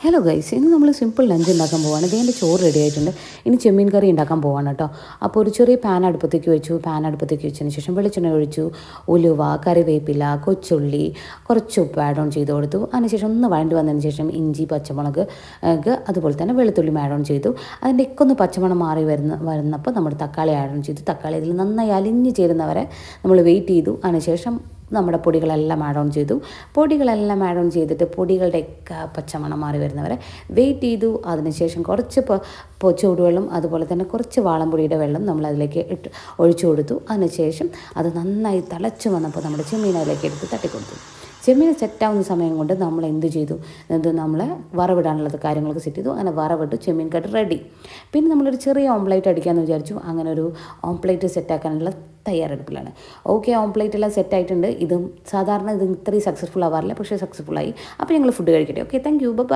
Hello guys, ഇന്ന് നമ്മൾ simple lunch ഉണ്ടാക്കാൻ പോവാണ്. ഇതിൻ്റെ ചോറ് റെഡി ആയിട്ടുണ്ട്. ഇനി ചെമ്മീൻ കറി ഉണ്ടാക്കാൻ പോവാണ് കേട്ടോ. അപ്പോൾ ഒരു ചെറിയ പാൻ അടുപ്പത്തേക്ക് വെച്ചു. പാൻ അടുപ്പത്തേക്ക് വെച്ചതിന് ശേഷം വെളിച്ചെണ്ണ ഒഴിച്ചു. ഉലുവ, കറിവേപ്പില, കൊച്ചുള്ളി, കുറച്ച് ഉപ്പ് ആഡ് ഓൺ ചെയ്ത് കൊടുത്തു. അതിനുശേഷം ഒന്ന് വഴണ്ടി വന്നതിന് ശേഷം ഇഞ്ചി, പച്ചമുളക്, അതുപോലെ തന്നെ വെളുത്തുള്ളി ആഡ് ഓൺ ചെയ്തു. അതിൻ്റെ ഒക്കെ ഒന്ന് പച്ചമണം മാറി വരുന്നപ്പോൾ നമ്മൾ തക്കാളി ആഡ് ഓൺ ചെയ്തു. തക്കാളി ഇതിൽ നന്നായി അലിഞ്ഞ് ചേരുന്നവരെ നമ്മൾ വെയിറ്റ് ചെയ്തു. അതിനുശേഷം നമ്മുടെ പൊടികളെല്ലാം ആഡ് ഓൺ ചെയ്തു. പൊടികളെല്ലാം ആഡ് ഓൺ ചെയ്തിട്ട് പൊടികളുടെയൊക്കെ പച്ചമണം മാറി വരുന്നവരെ വെയിറ്റ് ചെയ്തു. അതിനുശേഷം കുറച്ച് ചൂടുവെള്ളം അതുപോലെ തന്നെ കുറച്ച് വാളംപൊടിയുടെ വെള്ളം നമ്മൾ അതിലേക്ക് ഒഴിച്ചു കൊടുത്തു. അതിനുശേഷം അത് നന്നായി തിളച്ച് വന്നപ്പോൾ നമ്മുടെ ചെമ്മീൻ അതിലേക്ക് എടുത്ത് തട്ടിക്കൊടുത്തു. ചെമ്മീൻ സെറ്റാവുന്ന സമയം കൊണ്ട് നമ്മൾ എന്ത് ചെയ്തു, നമ്മൾ വറവിടാനുള്ളത് കാര്യങ്ങളൊക്കെ സെറ്റ് ചെയ്തു. അങ്ങനെ വറവിട്ട് ചെമ്മീൻ കട്ട് റെഡി. പിന്നെ നമ്മളൊരു ചെറിയ ഓംപ്ലേറ്റ് അടിക്കാമെന്ന് വിചാരിച്ചു. അങ്ങനെ ഒരു ഓംപ്ലേറ്റ് സെറ്റാക്കാനുള്ള തയ്യാറെടുപ്പിലാണ്. ഓക്കെ, ഓംപ്ലേറ്റ് എല്ലാം സെറ്റായിട്ടുണ്ട്. സാധാരണ ഇത് ഇത്രയും സക്സസ്ഫുൾ ആവാറില്ല, പക്ഷേ സക്സസ്ഫുള്ളായി. അപ്പോൾ ഞങ്ങൾ ഫുഡ് കഴിക്കട്ടെ. Okay, thank you, by.